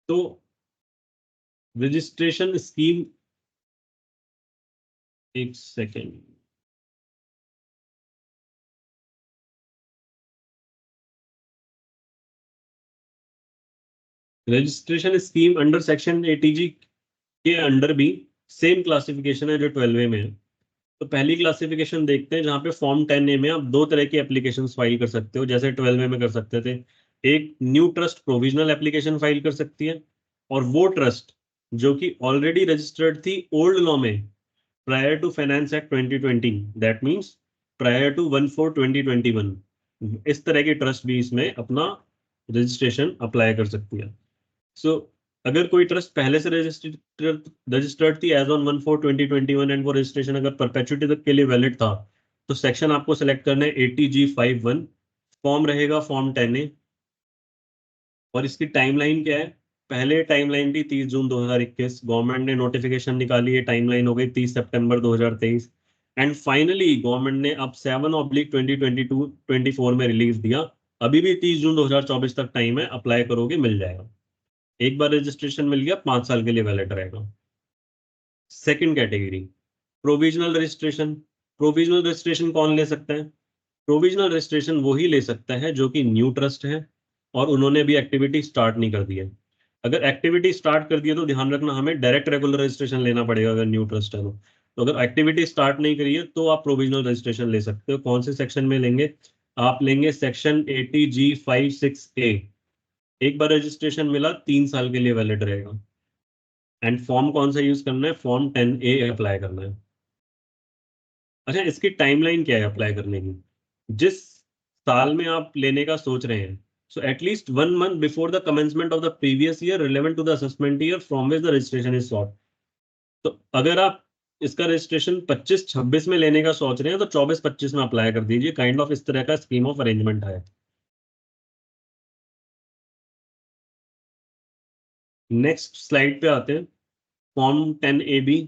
तो registration scheme, एक second, registration scheme under section ATG के अंडर भी सेम क्लासिफिकेशन है जो 12A में है। तो पहली क्लासिफिकेशन देखते हैं, जहां पे फॉर्म 10A में आप दो तरह की एप्लीकेशन फाइल कर सकते हो, जैसे 12A में कर सकते थे। एक new trust provisional application file कर सकती है, और वो ट्रस्ट जो कि ऑलरेडी रजिस्टर्ड थी ओल्ड लॉ में prior to finance act 2020, that means prior to 1/4/2021, इस तरह की ट्रस्ट भी इसमें अपना रजिस्ट्रेशन अप्लाई कर सकती है। सो अगर कोई ट्रस्ट पहले से रजिस्टर्ड थी एज ऑन 1/4/2021 एंड वो रजिस्ट्रेशन अगर परपेचुटी तक के लिए वैलिड था, तो सेक्शन आपको सेलेक्ट करना है 80G51, फॉर्म रहेगा फॉर्म 10A। और इसकी टाइमलाइन क्या है? पहले टाइमलाइन थी 30 जून 2021, गवर्नमेंट ने नोटिफिकेशन निकाली है, टाइमलाइन हो गई 30 सितंबर 2023, एंड फाइनली गवर्नमेंट ने अब 7/2022-24 में रिलीज दिया। अभी भी 30 जून 2024 तक टाइम है, अप्लाई करोगे मिल जाएगा। एक बार रजिस्ट्रेशन मिल गया 5 साल के लिए वैलिड रहेगा। Second category, provisional registration. Provisional registration कौन ले सकता है? प्रोविजनल रजिस्ट्रेशन वही ले सकता है जो कि न्यू ट्रस्ट है और उन्होंने अभी एक्टिविटी स्टार्ट नहीं कर दी है। अगर एक्टिविटी स्टार्ट कर दी है तो ध्यान रखना, हमें डायरेक्ट रेगुलर रजिस्ट्रेशन लेना पड़ेगा अगर न्यू ट्रस्ट है तो अगर एक्टिविटी स्टार्ट नहीं करी है तो आप प्रोविजनल रजिस्ट्रेशन ले सकते हो। कौन से सेक्शन में लेंगे? आप लेंगे सेक्शन 80G56A। एक बार रजिस्ट्रेशन मिला 3 साल के लिए वैलिड रहेगा। एंड फॉर्म कौन सा यूज करना है? फॉर्म 10A अप्लाई करना है। अच्छा, इसकी टाइमलाइन क्या है अप्लाई करने की? जिस साल में आप लेने का सोच रहे हैं, so at least 1 month before the commencement of the previous year relevant to the assessment year from which the registration is sought. तो अगर आप इसका रजिस्ट्रेशन 25-26 में लेने का सोच रहे हैं तो 24-25 में अप्लाई कर दीजिए। काइंड ऑफ इस तरह का स्कीम ऑफ अरेंजमेंट है। नेक्स्ट स्लाइड पे आते हैं, form 10AB।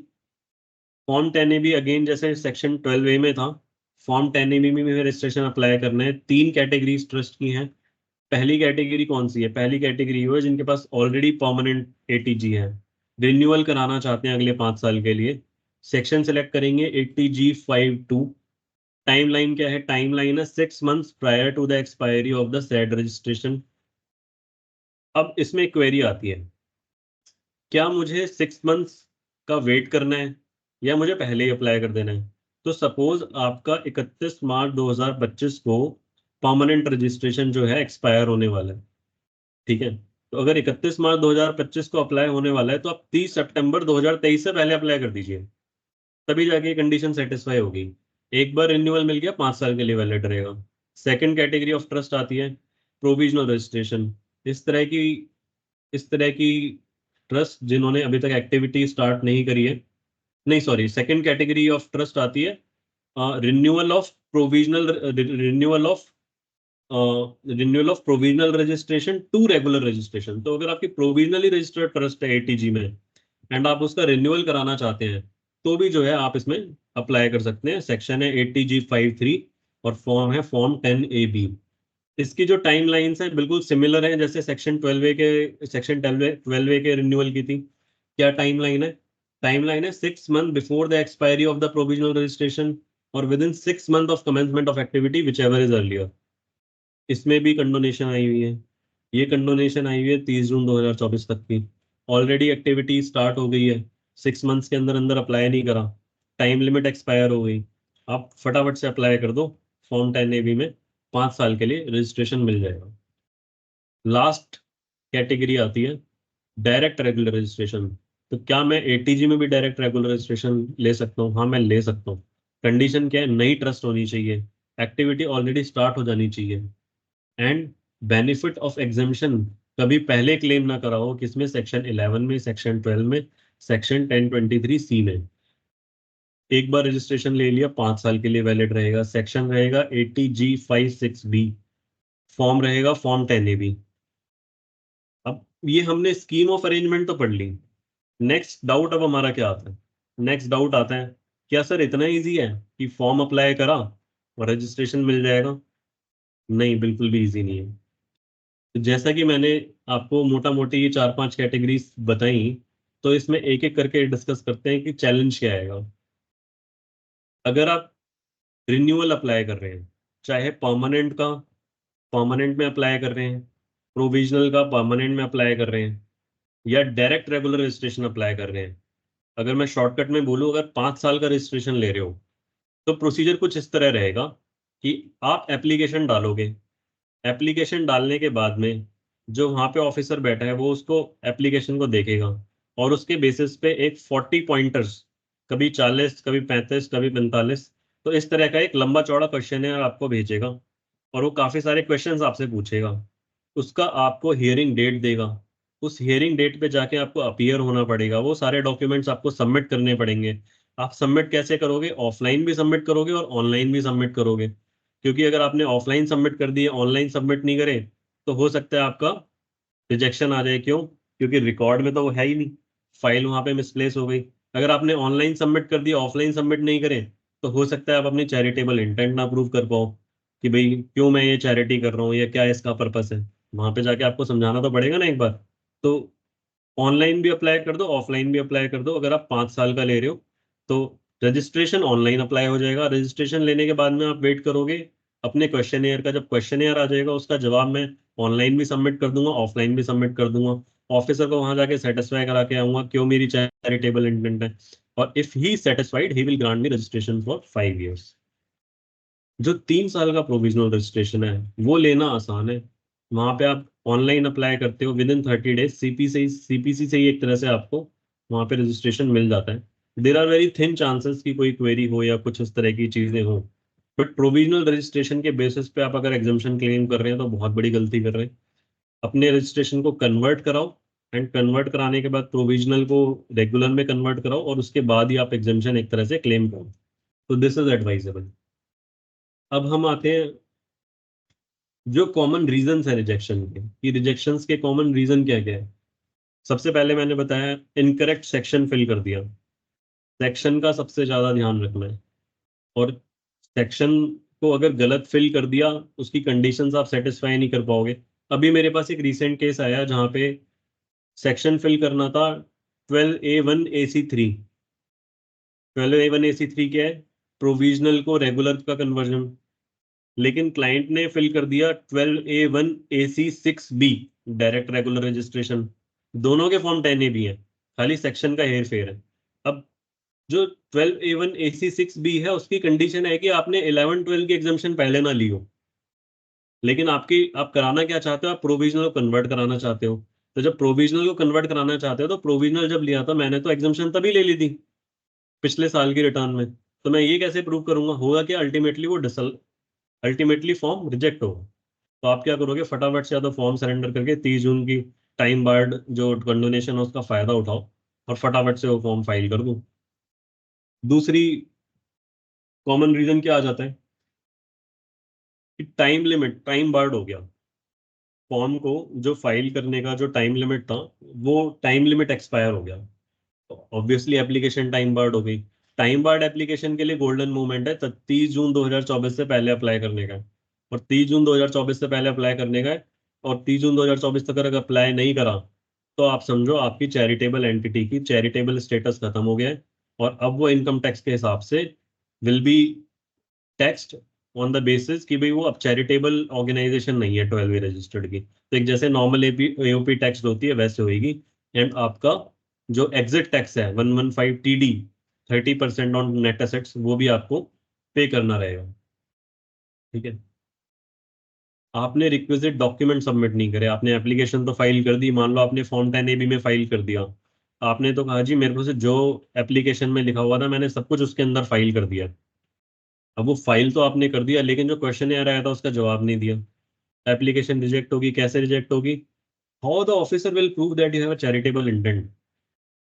Form 10AB again जैसे सेक्शन 12A में था, फॉर्म 10AB में भी रजिस्ट्रेशन अप्लाई करना है। 3 कैटेगरीज ट्रस्ट की हैं। पहली कैटेगरी कौन सी है? पहली कैटेगरी वो है जिनके पास ऑलरेडी परमानेंट एटीजी है, रिन्यूअल कराना चाहते हैं अगले 5 साल के लिए। सेक्शन सेलेक्ट करेंगे 80G52। टाइमलाइन क्या है? टाइमलाइन है 6 months prior to the expiry of the said registration. अब इसमें क्वेरी आती है, क्या मुझे 6 months का वेट करना है या मुझे पहले ही अप्लाई कर देना है? तो सपोज आपका 31 मार्च 2025 को परमानेंट रजिस्ट्रेशन जो है एक्सपायर होने वाला है, ठीक है? तो अगर 31 मार्च 2025 को अप्लाई होने वाला है तो आप 30 सितंबर 2023 से पहले अप्लाई कर दीजिए, तभी जाके कंडीशन सेटिस्फाई होगी। एक बार रिन्यूअल मिल गया 5 साल के लिए वैलिड रहेगा। सेकंड कैटेगरी ऑफ ट्रस्ट आती है प्रोविजनल रजिस्ट्रेशन। इस तरह की इस तरह की ट्रस्ट जिन्होंने अभी तक एक्टिविटी स्टार्ट नहीं करी है, नहीं sorry, second category of trust आती है renewal of provisional renewal of provisional registration to regular registration. तो अगर आपकी प्रोविजनली रजिस्टर्ड ट्रस्ट है एटीजी में एंड आप उसका रिन्यूअल कराना चाहते हैं, तो भी जो है आप इसमें अप्लाई कर सकते हैं। सेक्शन है 80G53 और फॉर्म है फॉर्म 10AB। इसकी जो टाइम लाइन्स है बिल्कुल सिमिलर है जैसे सेक्शन 12A के रिन्यूअल की थी। क्या टाइम लाइन है? टाइम लाइन है 6 months before the expiry of the provisional registration और within 6 months of commencement of activity whichever is earlier. इसमें भी कंडोनेशन आई हुई है। ये कंडोनेशन आई हुई है 30 जून 2024 तक की। ऑलरेडी एक्टिविटी स्टार्ट हो गई है, 6 months के अंदर अंदर अप्लाई नहीं करा, टाइम लिमिट एक्सपायर हो गई, आप फटाफट से अप्लाई कर दो फॉर्म 10AB में, 5 साल के लिए रजिस्ट्रेशन मिल जाएगा। लास्ट कैटेगरी आती है डायरेक्ट रेगुलर रजिस्ट्रेशन। तो क्या मैं एटीजी में भी डायरेक्ट रेगुलर रजिस्ट्रेशन ले सकता हूँ? हाँ, मैं ले सकता हूँ। कंडीशन क्या है? नई ट्रस्ट होनी चाहिए, एक्टिविटी ऑलरेडी स्टार्ट हो जानी चाहिए, एंड बेनिफिट ऑफ एग्जामिशन कभी पहले क्लेम ना करा हो, किसमें? सेक्शन 11 में, सेक्शन 12 में, सेक्शन 1023C में। एक बार रजिस्ट्रेशन ले लिया 5 साल के लिए वैलिड रहेगा। सेक्शन रहेगा 80G56B, फॉर्म रहेगा फॉर्म 10AB। अब ये हमने स्कीम ऑफ अरेंजमेंट तो पढ़ ली। नेक्स्ट डाउट अब हमारा क्या आता है? नेक्स्ट डाउट आता है, क्या सर इतना इजी है कि फॉर्म अप्लाई करा और रजिस्ट्रेशन मिल जाएगा? नहीं, बिल्कुल भी इजी नहीं है। तो जैसा कि मैंने आपको मोटा मोटी ये 4-5 कैटेगरीज बताई, तो इसमें एक एक करके डिस्कस करते हैं कि चैलेंज क्या आएगा। अगर आप रिन्यूअल अप्लाई कर रहे हैं, चाहे परमानेंट का परमानेंट में अप्लाई कर रहे हैं, प्रोविजनल का परमानेंट में अप्लाई कर रहे हैं, या डायरेक्ट रेगुलर रजिस्ट्रेशन अप्लाई कर रहे हैं, अगर मैं शॉर्टकट में बोलूं, अगर 5 साल का रजिस्ट्रेशन ले रहे हो, तो प्रोसीजर कुछ इस तरह रहेगा कि आप एप्लीकेशन डालोगे। एप्लीकेशन डालने के बाद में जो वहाँ पे ऑफिसर बैठा है वो उसको एप्लीकेशन को देखेगा, और उसके बेसिस पे एक 40 पॉइंटर्स, कभी 40, कभी 35, कभी 45, तो इस तरह का एक लंबा चौड़ा क्वेश्चन आपको भेजेगा, और वो काफ़ी सारे क्वेश्चंस आपसे पूछेगा। उसका आपको हियरिंग डेट देगा। उस हियरिंग डेट पे जाके आपको अपीयर होना पड़ेगा, वो सारे डॉक्यूमेंट्स आपको सबमिट करने पड़ेंगे। आप सबमिट कैसे करोगे? ऑफलाइन भी सबमिट करोगे और ऑनलाइन भी सबमिट करोगे, क्योंकि अगर आपने ऑफलाइन सबमिट कर दिए, ऑनलाइन सबमिट नहीं करे, तो हो सकता है आपका रिजेक्शन आ जाए। क्यों? क्योंकि रिकॉर्ड में तो वो है ही नहीं, फाइल वहां पे मिसप्लेस हो गई। अगर आपने ऑनलाइन सबमिट कर दिया, ऑफलाइन सबमिट नहीं करे, तो हो सकता है आप अपनी चैरिटेबल इंटेंट ना प्रूव कर पाओ कि भाई क्यों मैं ये चैरिटी कर रहा हूँ या क्या इसका पर्पस है। वहां पे जाके आपको समझाना तो पड़ेगा ना एक बार। तो ऑनलाइन भी अप्लाई कर दो, ऑफलाइन भी अप्लाई कर दो। अगर आप 5 साल का ले रहे हो, तो रजिस्ट्रेशन ऑनलाइन अप्लाई हो जाएगा। रजिस्ट्रेशन लेने के बाद में आप वेट करोगे अपने क्वेश्चन का। जब क्वेश्चन आ जाएगा, उसका जवाब मैं ऑनलाइन भी सबमिट कर दूंगा, ऑफलाइन भी सबमिट कर दूंगा। ऑफिसर को वहां जाके सेटिस्फाई करा के आऊंगा क्यों मेरी चैरिटेबल इंटेंट है, और if he satisfied he will grant me registration for 5 years। जो 3 साल का प्रोविजनल रजिस्ट्रेशन है वो लेना आसान है। वहां पे आप ऑनलाइन अप्लाई करते हो, विद इन 30 डेज सीपीसी से ही एक तरह से आपको वहां पे रजिस्ट्रेशन मिल जाता है। There are very thin chances कि कोई क्वेरी हो या कुछ इस तरह की चीजें हो, बट प्रोविजनल रजिस्ट्रेशन के बेसिस पे आप अगर एग्जामेशन क्लेम कर रहे हैं तो बहुत बड़ी गलती कर रहे हैं। अपने रजिस्ट्रेशन को कन्वर्ट कराओ, एंड कन्वर्ट कराने के बाद प्रोविजनल को रेगुलर में कन्वर्ट कराओ, और उसके बाद ही आप एग्जामेशन एक तरह से क्लेम करो। तो दिस इज एडवाइजेबल। अब हम आते हैं जो कॉमन रीजंस है रिजेक्शन के, कि रिजेक्शंस के कॉमन रीजन क्या क्या है। सबसे पहले मैंने बताया इनकरेक्ट सेक्शन फिल कर दिया। सेक्शन का सबसे ज्यादा ध्यान रखना है, और सेक्शन को अगर गलत फिल कर दिया, उसकी कंडीशंस आप सेटिस्फाई नहीं कर पाओगे। अभी मेरे पास एक रीसेंट केस आया जहाँ पे सेक्शन फिल करना था 12A1AC3। 12A1AC3 क्या है? प्रोविजनल को रेगुलर का कन्वर्जन। लेकिन क्लाइंट ने फिल कर दिया 12A1AC6B, डायरेक्ट रेगुलर रजिस्ट्रेशन। दोनों के फॉर्म 10A भी हैं, खाली सेक्शन का हेर फेर है। अब जो 12A1AC6B है, उसकी कंडीशन है कि आपने 11-12 की एग्जामेशन पहले ना ली हो। लेकिन आप कराना क्या चाहते हो? आप प्रोविजनल को कन्वर्ट कराना चाहते हो। तो जब प्रोविजनल को कन्वर्ट कराना चाहते हो, तो प्रोविजनल जब लिया था मैंने, तो एग्जामेशन तभी ले ली थी पिछले साल की रिटर्न में। तो मैं ये कैसे प्रूव करूंगा? होगा कि अल्टीमेटली फॉर्म रिजेक्ट होगा। तो आप क्या करोगे? फटाफट से या तो फॉर्म सरेंडर करके 30 जून की टाइम बार्ड जो कंडोनेशन है उसका फायदा उठाओ, और फटाफट से वो फॉर्म फाइल कर दो। दूसरी कॉमन रीजन क्या आ जाता है कि टाइम बार्ड हो गया। फॉर्म को जो फाइल करने का जो टाइम लिमिट था, वो टाइम लिमिट एक्सपायर हो गया। ऑब्वियसली एप्लीकेशन टाइम बार्ड हो गई। टाइम बार्ड एप्लीकेशन के लिए गोल्डन मूवमेंट है 30 जून 2024 से पहले अप्लाई करने का है, और 30 जून 2024 से पहले अप्लाई करने का है। और 30 जून 2024 तक अगर अप्लाई नहीं करा, तो आप समझो आपकी चैरिटेबल एंटिटी की चैरिटेबल स्टेटस खत्म हो गया है, और अब वो इनकम टैक्स के हिसाब से will be taxed on the basis कि भाई वो अब चैरिटेबल ऑर्गेनाइजेशन नहीं है 12 रजिस्टर्ड की। तो एक जैसे नॉर्मल एओपी टैक्स होती है वैसे होगी। एंड आपका जो एग्जिट टैक्स है 115TD, 30% ऑन नेट एसेट्स, वो भी आपको पे करना रहेगा। ठीक है। आपने रिक्विजिट डॉक्यूमेंट सबमिट नहीं करे, आपने एप्लीकेशन तो फाइल कर दी, मान लो आपने फॉर्म 10AB में फाइल कर दिया। आपने तो कहा जी मेरे को से जो एप्लीकेशन में लिखा हुआ था मैंने सब कुछ उसके अंदर फाइल कर दिया। अब वो फाइल तो आपने कर दिया, लेकिन जो क्वेश्चन आ रहा था उसका जवाब नहीं दिया। एप्लीकेशन रिजेक्ट होगी। कैसे रिजेक्ट होगी? How the officer will prove that you have a charitable intent?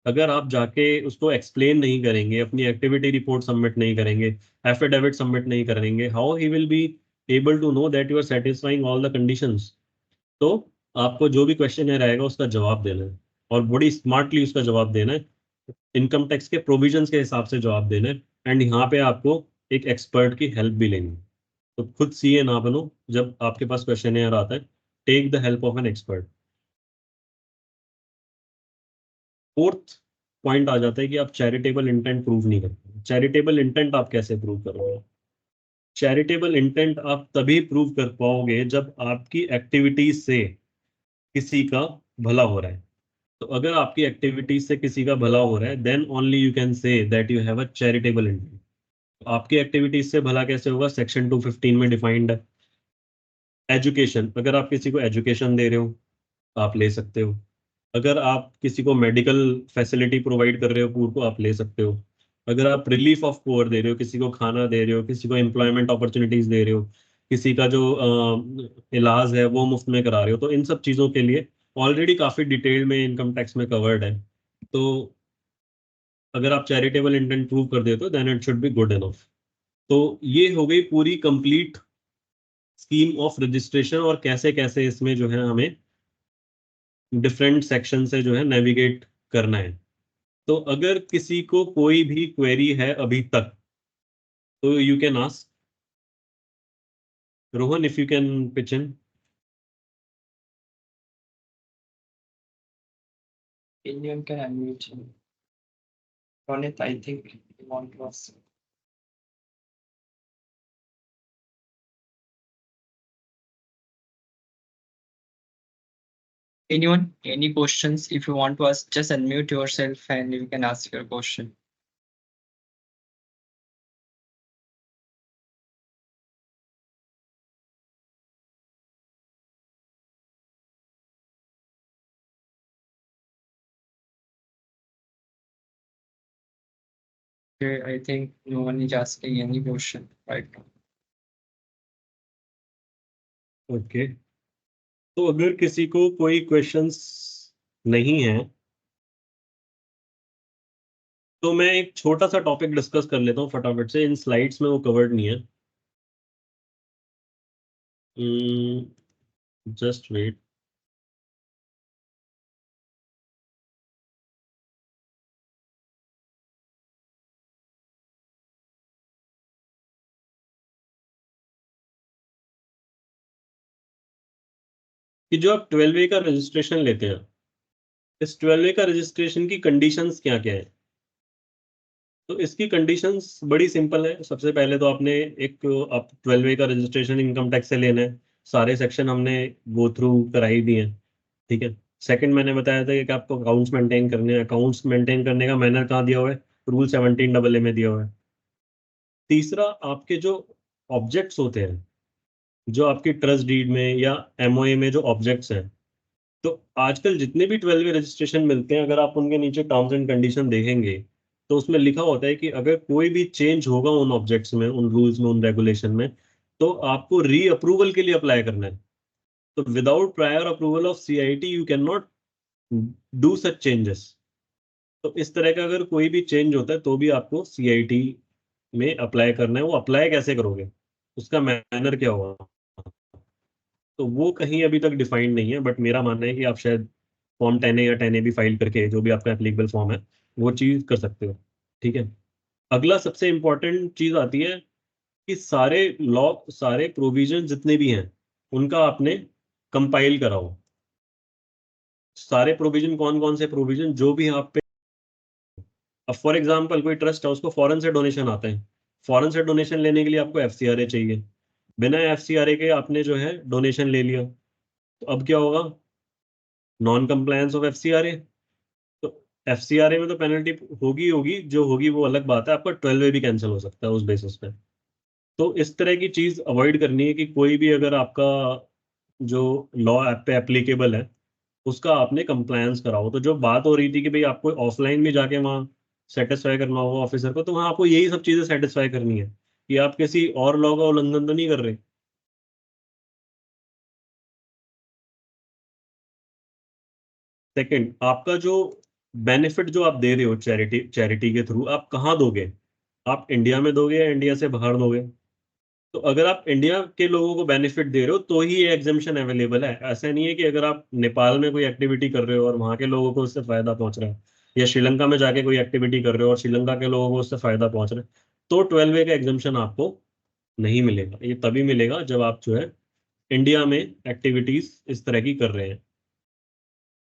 अगर आप जाके उसको एक्सप्लेन नहीं करेंगे, अपनी एक्टिविटी रिपोर्ट सबमिट नहीं करेंगे, एफिडेविट सबमिट नहीं करेंगे, how he will be able to know that you are satisfying all the conditions? तो आपको जो भी क्वेश्चन रहेगा उसका जवाब देना है, और बड़ी स्मार्टली उसका जवाब देना है। इनकम टैक्स के प्रोविजंस के हिसाब से जवाब देना है। एंड यहाँ पे आपको एक एक्सपर्ट की हेल्प भी लेनी है। तो खुद सीए ना बनो जब आपके पास क्वेश्चन आता है। Take the help of an expert. Fourth point आ जाता है कि आप चैरिटेबल इंटेंट प्रूव नहीं करते। चैरिटेबल इंटेंट आप कैसे प्रूव करोगे? चैरिटेबल इंटेंट आप तभी प्रूव कर पाओगे जब आपकी एक्टिविटीज से किसी का भला हो रहा है। तो अगर आपकी एक्टिविटीज से किसी का भला हो रहा है, then only you can say that you have a charitable intent. आपकी एक्टिविटीज से भला कैसे होगा? सेक्शन 215 में डिफाइंड है। एजुकेशन, अगर आप किसी को एजुकेशन दे रहे हो आप ले सकते हो। अगर आप किसी को मेडिकल फैसिलिटी प्रोवाइड कर रहे हो पुअर को, आप ले सकते हो। अगर आप रिलीफ ऑफ पुअर दे रहे हो, किसी को खाना दे रहे हो, किसी को एम्प्लॉयमेंट अपॉर्चुनिटीज दे रहे हो, किसी का जो इलाज है वो मुफ्त में करा रहे हो, तो इन सब चीज़ों के लिए ऑलरेडी काफ़ी डिटेल में इनकम टैक्स में कवर्ड है। तो अगर आप चैरिटेबल इंटेंट प्रूव कर देते हो then it should be good enough. तो ये हो गई पूरी कंप्लीट स्कीम ऑफ रजिस्ट्रेशन, और कैसे कैसे इसमें जो है हमें डिफरेंट सेक्शन से जो है नेविगेट करना है। तो अगर किसी को कोई भी क्वेरी है अभी तक, तो you can ask. Rohan, if you can pitch in. Indian can unmute him. Ronit, I think you want to ask. Anyone, any questions? If you want to ask, just unmute yourself and you can ask your question. Okay, I think no one is asking any question right now. Okay, तो अगर किसी को कोई questions नहीं है तो मैं एक छोटा सा टॉपिक डिस्कस कर लेता हूँ फटाफट से। इन स्लाइड्स में वो कवर्ड नहीं है। Just wait. कि जो आप 12A का रजिस्ट्रेशन लेते हैं, इस 12A का रजिस्ट्रेशन की कंडीशंस क्या क्या है? तो इसकी कंडीशंस बड़ी सिंपल है। सबसे पहले तो आपने एक, आप 12A का रजिस्ट्रेशन इनकम टैक्स से लेना है। सारे सेक्शन हमने गो थ्रू कराई दिए हैं, ठीक है। सेकंड मैंने बताया था कि आपको अकाउंट्स मेंटेन करने हैं। अकाउंट्स मेंटेन करने का मैनर कहाँ दिया हुआ है? रूल 17AA में दिया हुआ है। तीसरा, आपके जो ऑब्जेक्ट्स होते हैं, जो आपकी ट्रस्ट डीड में या एमओए में जो ऑब्जेक्ट्स हैं, तो आजकल जितने भी 12वे रजिस्ट्रेशन मिलते हैं, अगर आप उनके नीचे टर्म्स एंड कंडीशन देखेंगे तो उसमें लिखा होता है कि अगर कोई भी चेंज होगा उन ऑब्जेक्ट्स में, उन रूल्स में, उन रेगुलेशन में, तो आपको री अप्रूवल के लिए अप्लाई करना है। तो without prior approval of CIT you can not do such changes. तो इस तरह का अगर कोई भी चेंज होता है तो भी आपको सीआईटी में अप्लाई करना है। वो अप्लाई कैसे करोगे, उसका मैनर क्या होगा, तो वो कहीं अभी तक डिफाइंड नहीं है। बट मेरा मानना है कि आप शायद फॉर्म 10A या 10A भी फाइल करके, जो भी आपका एप्लीकेबल फॉर्म है, वो चीज कर सकते हो, ठीक है। अगला सबसे इंपॉर्टेंट चीज आती है कि सारे लॉ, सारे प्रोविजन जितने भी हैं उनका आपने कंपाइल कराओ। सारे प्रोविजन, कौन कौन से प्रोविजन जो भी आप पे, अब फॉर एग्जांपल कोई ट्रस्ट है, उसको फॉरेन से डोनेशन आता है। फॉरेन से डोनेशन लेने के लिए आपको एफसीआरए चाहिए। बिना एफसीआरए के आपने जो है डोनेशन ले लिया, तो अब क्या होगा? Non compliance of FCRA. तो एफसीआरए में तो पेनल्टी होगी होगी, जो होगी वो अलग बात है। आपका 12A भी कैंसिल हो सकता है उस बेसिस पे। तो इस तरह की चीज अवॉइड करनी है कि कोई भी अगर आपका जो लॉ ऐप पे एप्लीकेबल है उसका आपने कंप्लायंस कराओ। तो जो बात हो रही थी कि भाई आपको ऑफलाइन भी जाके वहाँ सेटिस्फाई करना होगा ऑफिसर को, तो वहाँ आपको यही सब चीजें सेटिस्फाई करनी है कि आप किसी और लॉ का उल्लंघन तो नहीं कर रहे। सेकंड, आपका जो बेनिफिट जो आप दे रहे हो चैरिटी, चैरिटी के थ्रू आप कहाँ दोगे? आप इंडिया में दोगे या इंडिया से बाहर दोगे? तो अगर आप इंडिया के लोगों को बेनिफिट दे रहे हो तो ही ये एग्जामेशन अवेलेबल है। ऐसा नहीं है कि अगर आप नेपाल में कोई एक्टिविटी कर रहे हो और वहाँ के लोगों को उससे फायदा पहुंच रहा है, या श्रीलंका में जाके कोई एक्टिविटी कर रहे हो और श्रीलंका के लोगों को उससे फायदा पहुंच रहा है, तो 12A का एग्जामेशन आपको नहीं मिलेगा। ये तभी मिलेगा जब आप जो है इंडिया में एक्टिविटीज इस तरह की कर रहे हैं।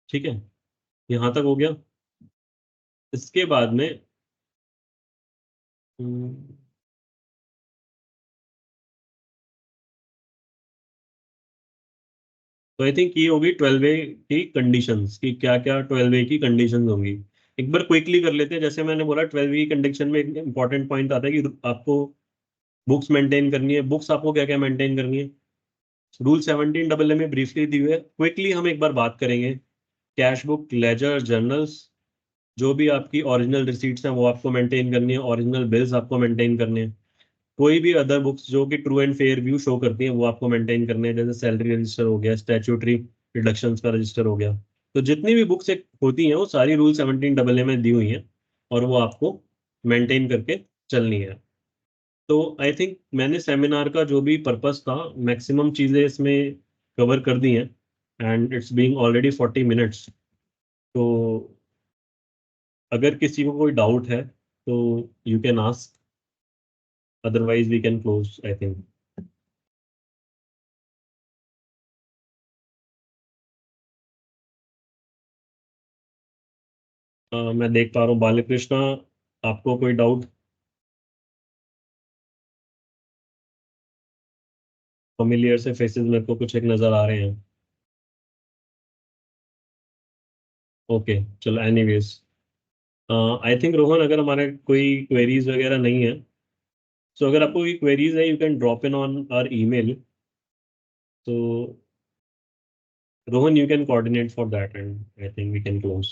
ठीक है, यहाँ तक हो गया। इसके बाद में तो आई थिंक ये होगी 12A की कंडीशंस कि क्या क्या 12A की कंडीशंस होंगी। एक बार क्विकली कर लेते हैं। जैसे मैंने बोला 12A की कंडीशन में एक इंपॉर्टेंट पॉइंट आता है कि आपको बुक्स मेंटेन करनी है। बुक्स आपको क्या क्या मेंटेन करनी है, रूल 17AA में ब्रीफली दी हुई है। क्विकली हम एक बार बात करेंगे। कैश बुक, लेजर, जर्नल्स, जो भी आपकी ओरिजिनल रिसीट्स हैं वो आपको मेंटेन करनी है। ओरिजिनल बिल्स आपको मेंटेन करने हैं। कोई भी अदर बुक्स जो कि true and fair view show करती हैं वो आपको मेंटेन करने हैं। जैसे सैलरी रजिस्टर हो गया, स्टैट्यूटरी डिडक्शंस का रजिस्टर हो गया। तो जितनी भी बुक्स होती हैं वो सारी रूल 17AA में दी हुई हैं और वो आपको मेंटेन करके चलनी है। तो आई थिंक मैंने सेमिनार का जो भी पर्पस था मैक्सिमम चीज़ें इसमें कवर कर दी हैं। And it's being already 40 minutes. तो अगर किसी को कोई डाउट है तो you can ask, otherwise we can close I think. मैं देख पा रहा हूँ बालकृष्णा, आपको कोई डाउट? फेमिलियर से फेसेस मेरे को कुछ एक नजर आ रहे हैं। ओके, चलो एनीवेज आई थिंक रोहन, अगर हमारे कोई क्वेरीज वगैरह नहीं है, सो अगर आपको कोई क्वेरीज है you can drop in on our email. तो Rohan, you can coordinate for that, and I think we can close.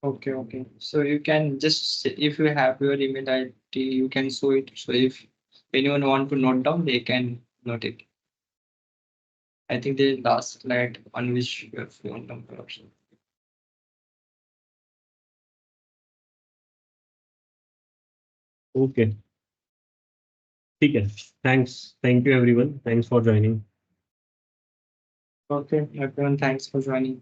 Okay, okay. So you can just, if you have your email ID, you can show it. So if anyone want to note down, they can note it. I think the last slide on which your phone number or something. Okay, ठीक है। Thank you everyone. Thanks for joining. Okay, everyone, thanks for joining.